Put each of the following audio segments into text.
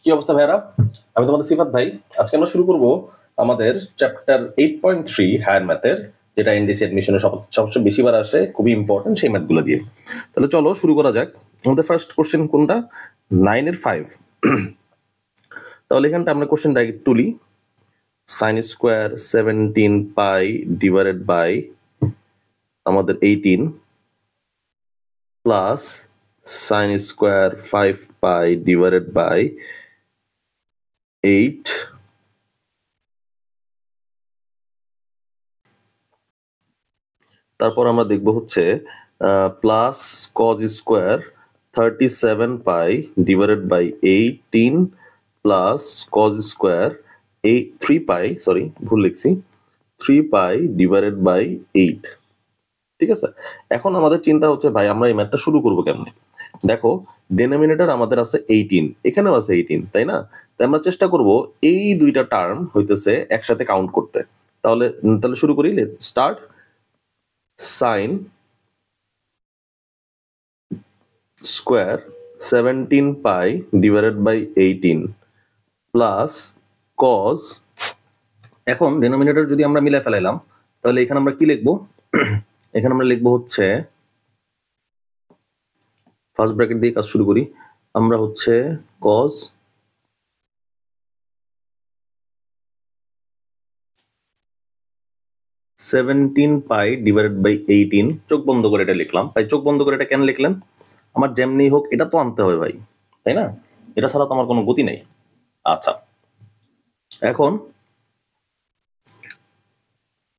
কি অবস্থা ভাইরা? আমি তোমাদের সিফাত ভাই। আজকে আমরা শুরু করব আমাদের চ্যাপ্টার 8.3 হায়ার ম্যাথের, যেটা এনডিসি অ্যাডমিশনে সবচেয়ে বেশিবার আসে, খুবই ইম্পর্টেন্ট সেই ম্যাথগুলো দিয়ে। তাহলে চলো শুরু করা যাক। আমাদের ফার্স্ট কোশ্চেন কোনটা? 9-এর 5। তাহলে এখানটা আমরা কোশ্চেনটা তুলি। sin square 17 pi divided by আমাদের 18 plus sin square 5 pi divided by 8 তারপর আমরা দেখব হচ্ছে plus cos square 37 pi divided by 18 plus cos square 3 pi, sorry ভুল লিখছি, 3 পাই ডিভাইডেড বাই 8। ঠিক আছে, এখন আমাদের চিন্তা হচ্ছে ভাই আমরা এই ম্যাথটা শুরু করবো কেমনে। দেখো ডেনোমিনেটর আমাদের আছে 18, এখানেও আছে 18, তাই না? তাই আমরা চেষ্টা করব এই দুইটা টার্ম হইতেছে একসাথে কাউন্ট করতে। তাহলে শুরু করি। Let's start. sin square 17 pi divided by 18 plus cos, এখন ডেনোমিনেটর যদি আমরা মিলে ফেলাইলাম তাহলে এখানে আমরা কি লিখবো? এখানে আমরা লিখবো হচ্ছে, ফার্স্ট ব্র্যাকেট দিয়ে কাজ শুরু করি। আমরা হচ্ছে cos 17 পাই ডিভাইডেড বাই 18, চোখ বন্ধ করে এটা লিখলাম। ভাই চোখ বন্ধ করে এটা কেন লিখলেন? আমার যেমনি হোক এটা তো আনতে হবে ভাই, তাই না? এটা ছাড়া তো আমার কোনো গতি নেই। আচ্ছা, এখন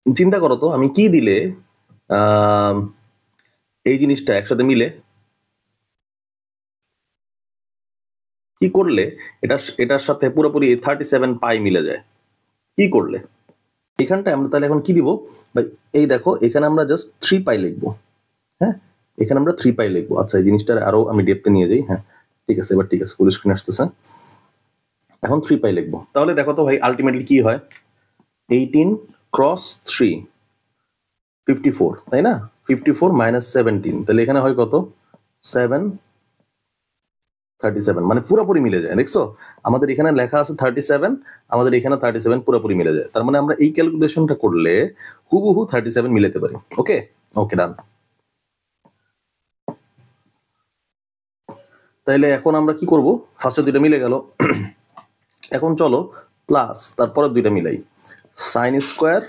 চিন্তা করো তো আমি কি দিলে এই জিনিসটা একসাথে মিলে, কি করলে এটার সাথে পুরোপুরি 37 পাই মিলে যায়? কি করলে? এখানটায় আমরা তাহলে এখন কি দিব ভাই? এই দেখো এখানে আমরা জাস্ট 3 পাই লিখবো। হ্যাঁ, এখানে আমরা 3 পাই লিখবো। আচ্ছা, এই জিনিসটা আরো আমি ডেপথে নিয়ে যাই। হ্যাঁ ঠিক আছে, এবার ঠিক আছে, ফুল স্ক্রিন আসতেছে। এখন 3 পাই লিখবো। তাহলে দেখো তো ভাই আলটিমেটলি কি হয়? 18 ক্রস 3 54, তাই না? 54 মাইনাস 17, তাহলে এখানে হয় কত? 7 37, মানে পুরোপুরি মিলে যায়। দেখছো আমাদের এখানে লেখা আছে 37, আমাদের এখানে 37 পুরোপুরি মিলে যায়। তার মানে আমরা এই ক্যালকুলেশনটা করলে হুবহু 37 মিলাতে পারি। ওকে ওকে, ডান। তাইলে এখন আমরা কি করব? ফার্স্টে দুইটা মিলে গেল। এখন চলো প্লাস তারপরে দুইটা মিলাই। sin square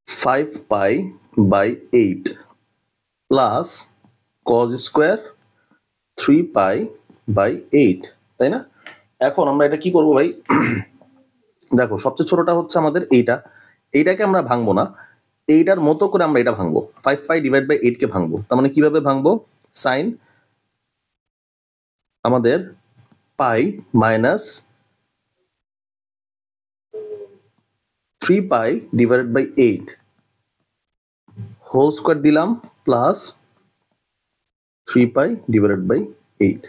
5 pi by 8 plus cos square 3 pi by 8, তাই না? এখন আমরা এটা কি করব ভাই? দেখো সবচেয়ে ছোটটা হচ্ছে আমাদের এইটাকে আমরা ভাঙবো না, এইটার মতো করে আমরা এটা ভাঙবো। 5 পাই ডিভাইড বাই 8 কে ভাঙবো। তার মানে কিভাবে ভাঙবো? সাইন আমাদের pi minus 3 pi divided by 8 whole square দিলাম প্লাস 3 পাই ডিভাইডেড বাই 8,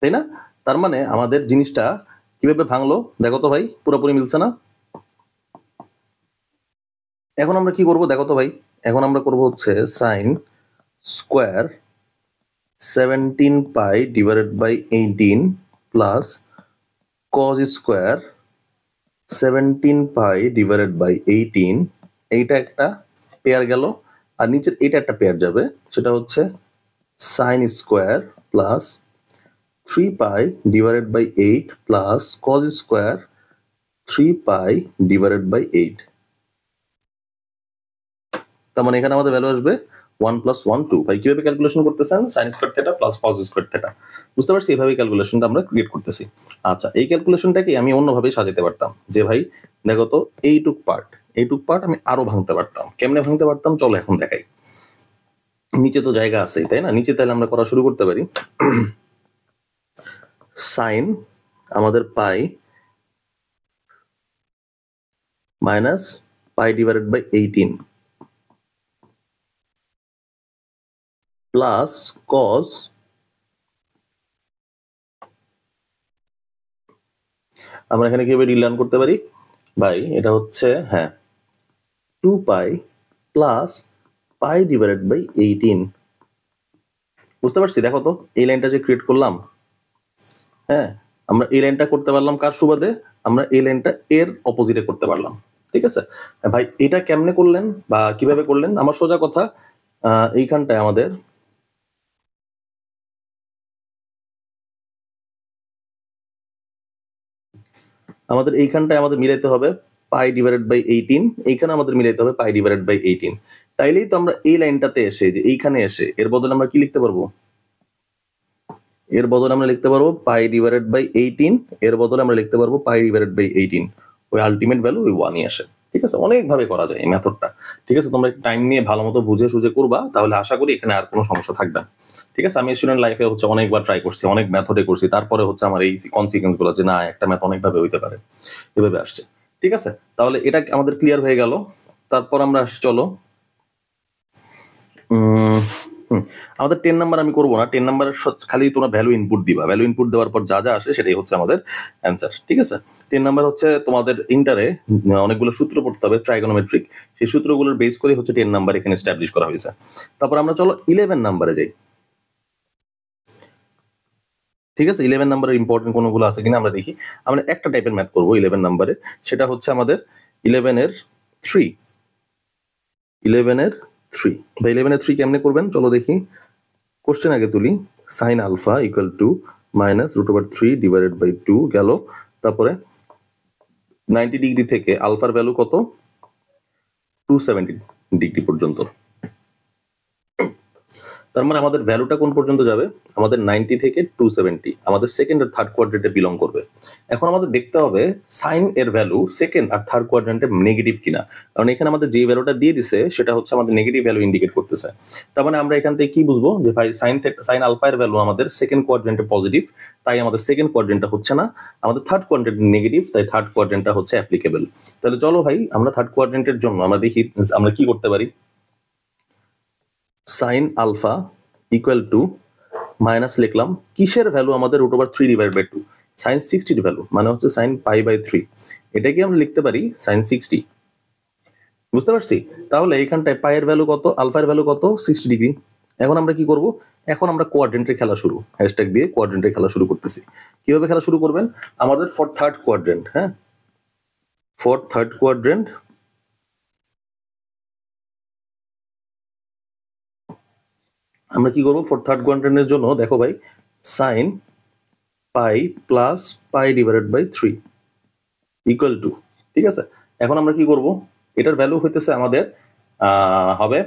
তাই না? তার মানে আমাদের জিনিসটা কিভাবে ভাঙলো দেখো তো ভাই, পুরোপুরি মিলছে না? এখন আমরা কি করব দেখো তো ভাই? এখন আমরা করব হচ্ছে sine square 17 pi divided by 18 plus cos square 17 pi divided by 18, এইটা একটা পেয়ার গেল, আর নিচের এটা একটা পেয়ার যাবে, সেটা হচ্ছে sine square plus 3 pi divided by 8 plus cos square 3 pi divided by 8। তার মানে এখানে আমাদের ভ্যালু আসবে 1 + 1 2। ভাই কিভাবে ক্যালকুলেশন করতেছেন? sin square theta plus cos square theta, বুঝতে পারছি? এইভাবে ক্যালকুলেশনটা আমরা ক্রিয়েট করতেছি। আচ্ছা, এই ক্যালকুলেশনটাকে আমি অন্যভাবে সাজাতে পারতাম যে ভাই দেখো তো এইটুক পার্ট আমি আরো ভাঙতে পারতাম। কেমনে ভাঙতে পারতাম চলো এখন দেখাই। নিচে তো জায়গা আছে, তাই না? নিচে তাহলে আমরা করা শুরু করতে পারি। সাইন আমাদের pi minus pi divided by 18 plus cos, আমরা এখানে কিভাবে রিলার্ন করতে পারি ভাই? এটা হচ্ছে হ্যাঁ 2 pi plus pi divided by 18, বুঝতে পারছি? দেখো তো এই লাইনটা যে ক্রিয়েট করলাম, হ্যাঁ, আমরা এই লাইনটা করতে পারলাম কার সুবাদে? আমরা এই লাইনটা এর অপোজিটে করতে পারলাম। ঠিক আছে ভাই, এটা কেমনে করলেন বা কিভাবে করলেন? আমার সোজা কথা, এইখানটায় আমাদের এইখানটায় আমাদের মিলাইতে হবে পাই ডিভাইডেড বাই 18, এইখানে আমাদের মিলাইতে হবে পাই ডিভাইডেড বাই 18। তাইলেই তো আমরা এই লাইনটাতে এসে, যে এইখানে এসে এর বদলে আমরা কি লিখতে পারবো? এর বদলে আমরা লিখতে পারবো পাই ডিভাইডেড বাই 18, এর বদলে আমরা লিখতে পারবো পাই ডিভাইডেড বাই 18। ওই আলটিমেট ভ্যালু ওই 1ই আসে। ঠিক আছে, অনেকভাবে করা যায় এই মেথডটা। ঠিক আছে, তোমরা টাইম নিয়ে ভালো মতো বুঝে সুঝে করবা, তাহলে আশা করি এখানে আর কোনো সমস্যা থাকবে না। ঠিক আছে, আমি স্টুডেন্ট লাইফে হচ্ছে অনেকবার ট্রাই করছি, অনেক মেথডে করছি, তারপরে হচ্ছে আমার এই কনসিকুয়েন্স গুলো যে না, একটা ম্যাথ অনেকভাবে হইতে পারে, এভাবে আসছে। ঠিক আছে, তাহলে এটা আমাদের ক্লিয়ার হয়ে গেল। তারপর আমরা আসি, চলো আমাদের 10 নাম্বার আমি করবো না, 10 নাম্বারের খালি তোমরা ভ্যালু ইনপুট দিবা, ভ্যালু ইনপুট দেওয়ার পর যা যা আসে সেটাই হচ্ছে আমাদের অ্যান্সার। ঠিক আছে, 10 নাম্বার হচ্ছে তোমাদের ইন্টারে অনেকগুলো সূত্র পড়তে হবে ট্রাইগোনোমেট্রিক, সেই সূত্রগুলোর বেস করে হচ্ছে 10 নাম্বার এখানে এস্টাবলিশ করা হয়েছে। তারপর আমরা চলো 11 নাম্বারে যাই। ঠিক আছে, 11 নাম্বারের ইম্পর্টেন্ট কোনগুলো আছে কিনা আমরা দেখি। আমরা একটা টাইপের ম্যাথ করবো 11 নাম্বারে, সেটা হচ্ছে আমাদের 11 এর 3। 11 এর 3 বা 11 এর 3 কেমনে করবেন চলো দেখি। কোশ্চেন আগে তুলি, sine alpha equal to minus root over 3 divided by 2 গেল। তারপরে 90 ডিগ্রি থেকে আলফার ভ্যালু কত? 270 ডিগ্রি পর্যন্ত। তার মানে আমাদের ভ্যালুটা কোন পর্যন্ত যাবে? আমাদের 90 থেকে 270 আমাদের সেকেন্ড আর থার্ড কোয়াড্রেন্টে বিলং করবে। এখন আমাদের দেখতে হবে সাইন এর ভ্যালু সেকেন্ড আর থার্ড কোয়াড্রেন্টে নেগেটিভ কিনা, কারণ এখানে আমাদের যে ভ্যালুটা দিয়ে দিছে সেটা হচ্ছে আমাদের নেগেটিভ ভ্যালু ইন্ডিকেট করতেছে। তার মানে আমরা এখান থেকে কি বুঝবো যে ভাই সাইন আলফা এর ভ্যালু আমাদের সেকেন্ড কোয়াড্রেন্টে পজিটিভ, তাই আমাদের সেকেন্ড কোয়াড্রেন্টটা হচ্ছে না, আমাদের থার্ড কোয়াড্রেন্ট নেগেটিভ, তাই থার্ড কোয়াড্রেন্টটা হচ্ছে অ্যাপ্লিকেবল। তাহলে চলো ভাই আমরা থার্ড কোয়াড্রেন্টের জন্য আমরা দেখি আমরা কি করতে পারি। Sine alpha equal to minus লিখলাম কিসের ভ্যালু? আমাদের root over 3 divide by 2, sine 60 value, মানে হচ্ছে সাইন পাই বাই 3। এটাকে আমরা লিখতে পারি সাইন 60। বুঝতে পারছি? তাহলে এখানটায় পায়ের ভ্যালু কত, আলফার ভ্যালু কত? 60 ডিগ্রি। এখন আমরা কি করব? এখন আমরা কোয়াড্রেন্টের খেলা শুরু, হ্যাশট্যাগ দিয়ে কোয়াড্রেন্টের খেলা শুরু করতেছি। কিভাবে খেলা শুরু করবেন? আমাদের ফর থার্ড কোয়াড্রেন্ট, হ্যাঁ, ফর থার্ড কোয়াড্রেন্ট আমরা কি করবো? ফর থার্ড কোয়াড্রেন্টের জন্য দেখো ভাই, sine pi plus pi divided by 3 equal to, ঠিক আছে। এখন আমরা কি করব? এটার ভ্যালু হইতেছে আমাদের হবে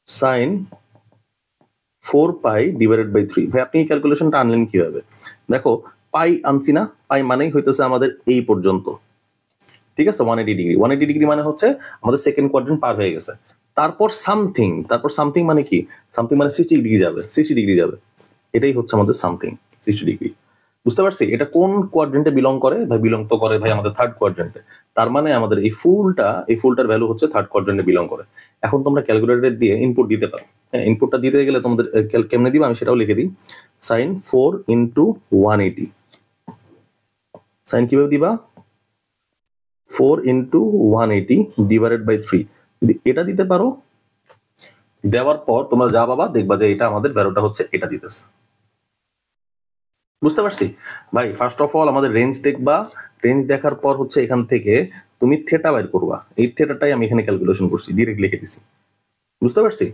সাইন 4 পাই ডিভাইডেড বাই 3। ভাই আপনি এই ক্যালকুলেশনটা আনলেন কিভাবে? দেখো পাই আনছি না, পাই মানেই হইতেছে আমাদের এই পর্যন্ত। ঠিক আছে, 180 ডিগ্রি, 180 ডিগ্রি মানে হচ্ছে আমাদের সেকেন্ড কোয়াড্রেন্ট পার হয়ে গেছে। তারপর সামথিং মানে কি? সামথিং মানে 60 ডিগ্রি যাবে, 60 ডিগ্রি যাবে, এটাই হচ্ছে আমাদের সামথিং 60 ডিগ্রি। বুঝতে পারছি? এটা কোন কোয়াড্রেন্টে বিলং করে? ভাই বিলং তো করে ভাই আমাদের থার্ড কোয়াড্রেন্টে। তার মানে আমাদের এই ফুলটার ভ্যালু হচ্ছে থার্ড কোয়াড্রেন্টে বিলং করে। এখন তোমরা ক্যালকুলেটর দিয়ে ইনপুট দিতে পারো। হ্যাঁ, ইনপুটটা দিতে গেলে তোমাদের কেমনে দিবা আমি সেটাও লিখে দিই। Sign 4 into 180। সাইন কিভাবে দিবা? 4 ইন্টু 180 ডিভাইডেড বাই 3। যদি এটা দিতে পারো, দেওয়ার পর তোমরা যা পাবা দেখবা যে এটা আমাদের ভ্যালুটা হচ্ছে এটা দিতেছে। বুঝতে পারছি? ভাই ফার্স্ট অফ অল আমাদের রেঞ্জ দেখবা, রেঞ্জ দেখার পর হচ্ছে এখান থেকে তুমি থেটা বের করবা। এই থেটাটাই আমি এখানে ক্যালকুলেশন করছি, ডিরেক্ট লিখে দিছি। বুঝতে পারছি?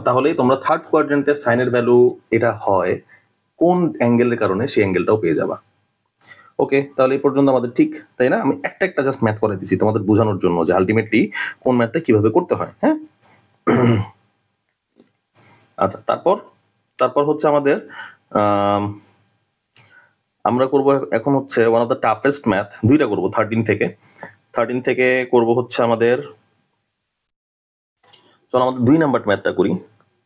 তাহলেই তোমরা থার্ড কোয়াড্রেন্টের সাইনের ভ্যালু এটা হয় কোন অ্যাঙ্গেলের কারণে সেই অ্যাঙ্গেলটাও পেয়ে যাবা। ওকে, তাহলে এই পর্যন্ত আমাদের ঠিক, তাই না? আমি একটা জাস্ট ম্যাথ করে দিছি তোমাদের বোঝানোর জন্য যে আলটিমেটলি কোন ম্যাথটা কিভাবে করতে হয়। হ্যাঁ, আচ্ছা, তারপর হচ্ছে আমাদের আমরা করব এখন হচ্ছে one of the toughest math, দুইটা করব 13 থেকে করব হচ্ছে আমাদের, চলো আমাদের 2 নাম্বার ম্যাথটা করি।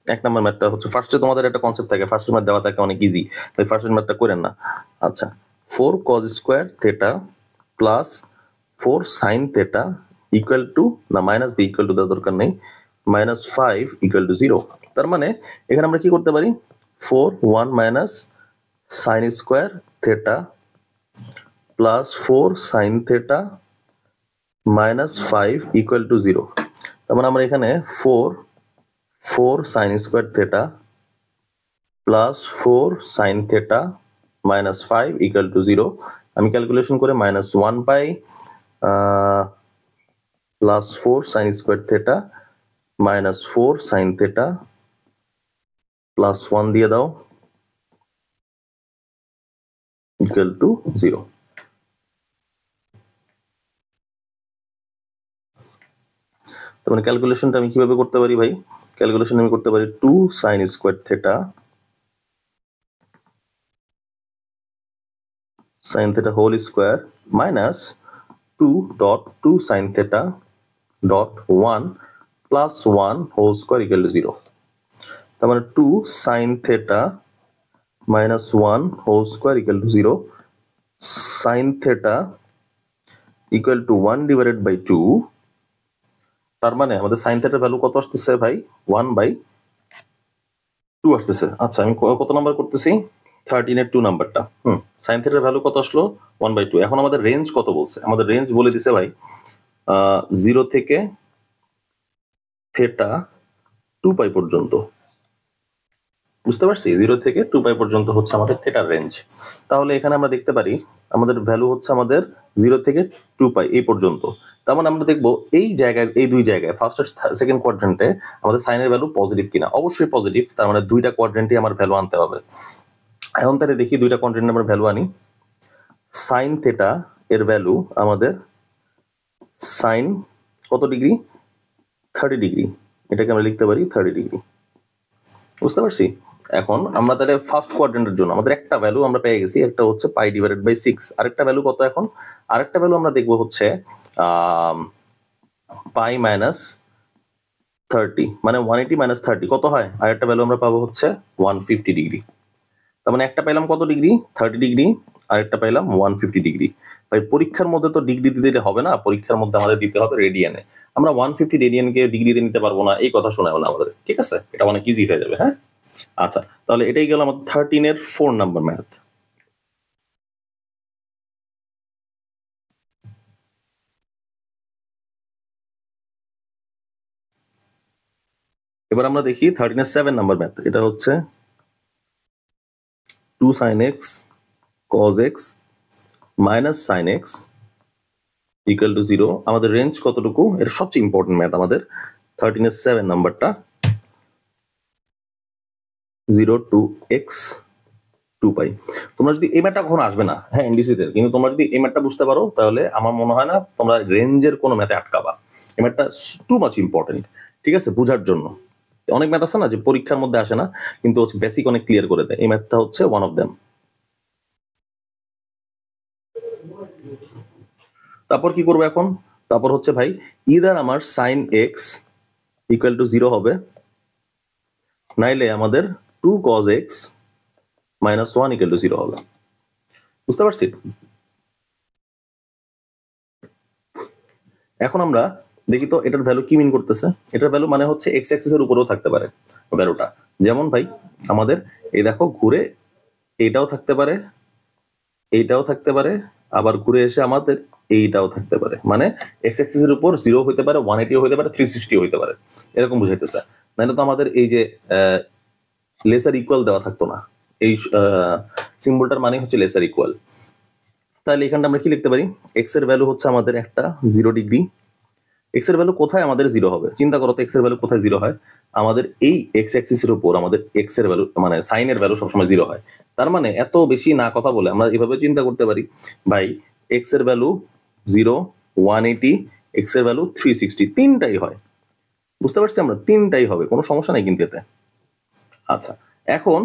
1 নাম্বার ম্যাথটা হচ্ছে ফার্স্টে তোমাদের একটা কনসেপ্ট থাকে, ফার্স্ট ম্যাথ দেওয়া থাকে অনেক ইজি, তাই ফার্স্ট ম্যাথটা করেন না। আচ্ছা, 4 cos square theta plus 4 sin theta equal to, না মাইনাস দিয়ে ইকুয়াল টু দেওয়ার দরকার নেই, -5 ইকুয়াল টু 0। তার মানে এখানে আমরা কি করতে পারি? 4 1 minus sin square theta plus 4 sin theta -5 equal to 0। তার মানে আমরা এখানে 4 4 sin square theta plus 4 sin theta minus 5 equal to 0 আমি ক্যালকুলেশন করে minus 1 পাই plus 4 sin square theta minus 4 sin theta plus 1 দিয়ে দাও equal to 0 তো মানে ক্যালকুলেশনটা আমি কিভাবে করতে পারি ভাই ক্যালকুলেশন আমি করতে পারি 2 sin square theta whole square minus 2 sin theta dot 1 plus 1 whole square equal to 0 তার মানে 2 sin theta minus 1 whole square equal to 0 sin theta equal to 1 divided by 2 তার মানে আমাদের sin theta ভ্যালু কত আসতেছে ভাই 1/2 আসতেছে আচ্ছা আমি কত নাম্বার করতেছি 13 এর 2 নাম্বারটা sin theta ভ্যালু কত আসলো 1/2 এখন আমাদের রেঞ্জ কত বলছে আমাদের রেঞ্জ বলে দিছে ভাই 0 থেকে থিটা 2π পর্যন্ত বুঝতে পারছি 0 থেকে 2π পর্যন্ত হচ্ছে আমাদের থিটার রেঞ্জ তাহলে এখানে আমরা দেখতে পারি আমাদের ভ্যালু হচ্ছে আমাদের 0 থেকে 2π এই পর্যন্ত তার মানে আমরা দেখব এই জায়গায় এই দুই জায়গায় ফার্স্ট আর সেকেন্ড কোয়াড্রেন্টে আমাদের সাইনের ভ্যালু পজিটিভ কিনা অবশ্যই পজিটিভ তার মানে দুইটা কোয়াড্রেন্টে আমার ভ্যালু আনতে হবে এখন তাহলে দেখি দুইটা কোয়াড্রেন্টে আমরা ভ্যালু আনি সাইন থিটা এর ভ্যালু আমাদের সাইন কত ডিগ্রি 30 ডিগ্রি এটাকে আমরা লিখতে পারি 30 ডিগ্রি বুঝতে পারছি এখন আমরা তাহলে ফার্স্ট কোয়াড্রেন্টের জন্য আমাদের একটা ভ্যালু আমরা পেয়ে গেছি একটা হচ্ছে পাই ডিভাইডেড বাই 6 আরেকটা ভ্যালু কত এখন আরেকটা ভ্যালু আমরা দেখব হচ্ছে পাই মাইনাস 30 মানে 180 মাইনাস 30 কত হয় আরেকটা ভ্যালু আমরা পাবো হচ্ছে 150 ডিগ্রি তার মানে একটা পেলাম কত ডিগ্রি 30 ডিগ্রি আরেকটা পেলাম 150 ডিগ্রি ভাই পরীক্ষার মধ্যে তো ডিগ্রি দিতে হবে না পরীক্ষার মধ্যে আমাদের দিতে হবে রেডিয়ানে আমরা 150 রেডিয়ানকে ডিগ্রিতে নিতে পারবো না এই কথা শোনাও না আমাদের ঠিক আছে এটা অনেক ইজি হয়ে যাবে হ্যাঁ আচ্ছা তাহলে এটাই গেল আমাদের 13 এর 4 নাম্বার ম্যাথ এবার আমরা দেখি 13 এর 7 নাম্বার ম্যাথ এটা হচ্ছে 2 sin x cos x minus sin x equal to 0 আমাদের রেঞ্জ কতটুকু এটা সবচেয়ে ইম্পর্টেন্ট ম্যাথ আমাদের 13 এর 7 নাম্বারটা 0 to x 2π তোমরা যদি এই ম্যাথটা কখনো আসবে না হ্যাঁ এনডিসিতে কিন্তু তোমরা যদি এই ম্যাথটা বুঝতে পারো তাহলে আমার মনে হয় না তোমরা রেঞ্জের কোনো ম্যাথে আটকাবা এই ম্যাথটা টু মাচ ইম্পর্টেন্ট ঠিক আছে বোঝার জন্য অনেক ম্যাথ আছে না যে পরীক্ষার মধ্যে আসে না কিন্তু বেসিক অনেক ক্লিয়ার করে দেয় এই ম্যাথটা হচ্ছে ওয়ান অফ দেম তারপর কি করবো এখন তারপর হচ্ছে ভাই ইদার আমার সাইন এক্স ইকুয়াল টু 0 হবে নাইলে আমাদের 2 cos x minus 1 equal to 0 হবে বুঝতে পারছি এখন আমরা দেখি তো এটার ভ্যালু কি মিন করতেছে এটার ভ্যালু মানে হচ্ছে x অ্যাক্সিস এর উপরেও থাকতে পারে ভ্যালুটা যেমন ভাই আমাদের এই দেখো ঘুরে এইটাও থাকতে পারে এইটাও থাকতে পারে আবার ঘুরে এসে আমাদের এইটাও থাকতে পারে মানে x অ্যাক্সিস এর উপর 0 হতে পারে 180 হতে পারে 360 হতে পারে এরকম বুঝাইতেছে নাহলে তো আমাদের এই যে লেসার ইকুয়াল দেওয়া থাকতো না এই সিম্বলটার মানে হচ্ছে লেসার ইকুয়াল তাহলে এখানটা আমরা কি লিখতে পারি x এর ভ্যালু হচ্ছে আমাদের একটা 0 ডিগ্রি x এর ভ্যালু কোথায় আমাদের 0 হবে চিন্তা করো তো x এর ভ্যালু কোথায় 0 হয় আমাদের এই x অ্যাক্সিস এর উপর আমাদের x এর ভ্যালু মানে সাইন এর ভ্যালু সবসময় 0 হয় তার মানে এত বেশি না কথা বলে আমরা এভাবে চিন্তা করতে পারি ভাই x এর ভ্যালু 0 180 x এর ভ্যালু 360 তিনটাই হয় বুঝতে পারছি আমরা তিনটাই হবে কোনো সমস্যা নাই কিন্তু এতে আচ্ছা এখন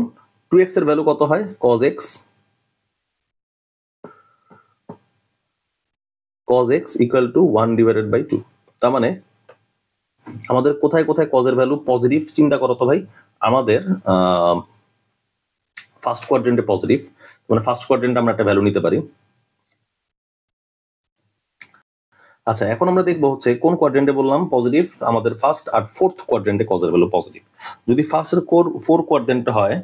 2x এর ভ্যালু কত হয় cos x equal to 1 divided by 2 তার মানে আমাদের কোথায় কোথায় cos এর ভ্যালু পজিটিভ চিন্তা করো তো ভাই আমাদের ফার্স্ট কোয়াড্রেন্টে পজিটিভ মানে ফার্স্ট কোয়াড্রেন্টে আমরা একটা ভ্যালু নিতে পারি আচ্ছা এখন আমরা দেখবো হচ্ছে কোন কোয়াড্রেন্টে বললাম পজিটিভ আমাদের ফার্স্ট আর ফোর্থ কোয়াড্রেন্টে cos এর ভ্যালু পজিটিভ যদি ফার্স্ট এর ফোর কোয়াড্রেন্টে হয়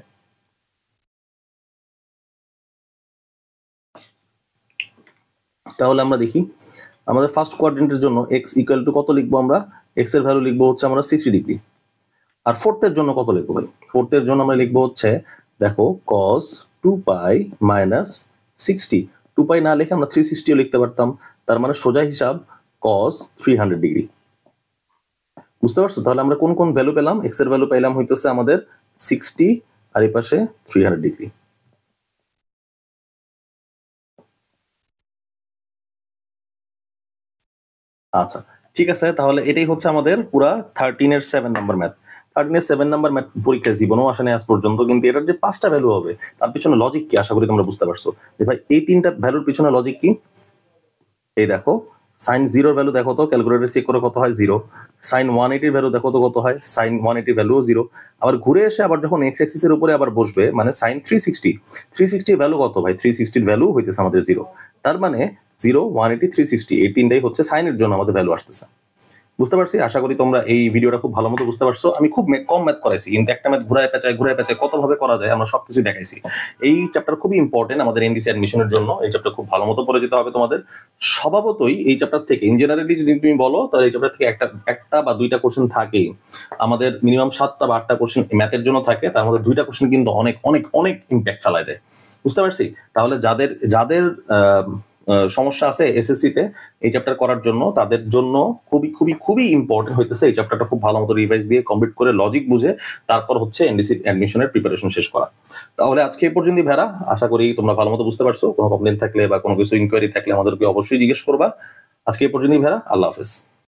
তাহলে আমরা দেখি আমাদের ফার্স্ট কোয়াড্রেন্টের জন্য x ইকুয়াল টু কত লিখবো আমরা x এর ভ্যালু লিখবো হচ্ছে আমরা 60 ডিগ্রি আর ফোর্থের জন্য কত লিখবো ভাই? ফোর্থের জন্য আমরা লিখবো হচ্ছে দেখো cos 2π মাইনাস 60। 2π না লিখে আমরা 360ও লিখতে পারতাম, তার মানে সোজা হিসাব cos 300 ডিগ্রি। বুঝতে পারছো? তাহলে আমরা কোন কোন ভ্যালু পেলাম? এক্স এর ভ্যালু পেলাম হইতেছে আমাদের 60 আর এই পাশে 300 ডিগ্রি। আচ্ছা ঠিক আছে, তাহলে এটাই হচ্ছে আমাদের পুরা 13 এর 7 নাম্বার ম্যাথ। 13 এর 7 নাম্বার ম্যাথ পরীক্ষায় জীবনেও আসে না আজ পর্যন্ত, কিন্তু এটার যে 5টা ভ্যালু হবে তার পিছনে লজিক কি আশা করি তোমরা বুঝতে পারছো। যে ভাই এই 3টা ভ্যালুর পিছনে লজিক কি? এই দেখো সাইন 0 ভ্যালু দেখো তো, ক্যালকুলেটর চেক করে কত হয় 0। সাইন 180 ভ্যালু দেখো তো কত হয়, সাইন 180 ভ্যালুও 0। আবার ঘুরে এসে আবার যখন এক্স অ্যাক্সিস এর উপরে আবার বসবে মানে সাইন 360 ভ্যালু কত ভাই? 360 ভ্যালু হইতেছে আমাদের 0। তার মানে 0, 180, 360 এই তিনটাই হচ্ছে সাইনের জন্য আমাদের ভ্যালু আসতেছে। বুঝতে পারছি, আশা করি তোমরা এই ভিডিওটা খুব ভালো মতো বুঝতে পারছো। আমি খুব কম ম্যাথ করাইছি, কিন্তু একটা ম্যাথ ঘুরায় পেঁচায় কত ভাবে করা যায় আমরা সবকিছু দেখাইছি। এই চ্যাপ্টার খুবই ইম্পর্টেন্ট আমাদের এনডিসি অ্যাডমিশনের জন্য। এই চ্যাপ্টার খুব ভালো মতো পড়ে যেতে হবে তোমাদের। স্বভাবতই এই চ্যাপ্টার থেকে ইন জেনারেলি যদি তুমি বলো তাহলে এই চ্যাপ্টার থেকে একটা বা দুইটা কোশ্চেন থাকেই। আমাদের মিনিমাম 7টা বা 8টা কোশ্চেন ম্যাথের জন্য থাকে, তার মধ্যে 2টা কোশ্চেন কিন্তু অনেক অনেক অনেক ইম্প্যাক্ট ফেলায় দেয়। বুঝতে পারছি? তাহলে যাদের যাদের সমস্যা আছে এসএসসি তে এই চ্যাপ্টার করার জন্য, তাদের জন্য খুবই খুবই খুবই ইম্পর্টেন্ট হইতেছে এই চ্যাপ্টারটা খুব ভালো মতো রিভাইজ দিয়ে কমপ্লিট করে লজিক বুঝে তারপর হচ্ছে এনডিসি অ্যাডমিশনের প্রিপারেশন শেষ করা। তাহলে আজকে এই পর্যন্তই ভেড়া, আশা করি তোমরা ভালো মতো বুঝতে পারছো। কোনো কমপ্লেন থাকলে বা কোনো কিছু ইনকোয়ারি থাকলে আমাদেরকে অবশ্যই জিজ্ঞেস করবা। আজকে এই পর্যন্তই ভেড়া, আল্লাহ হাফেজ।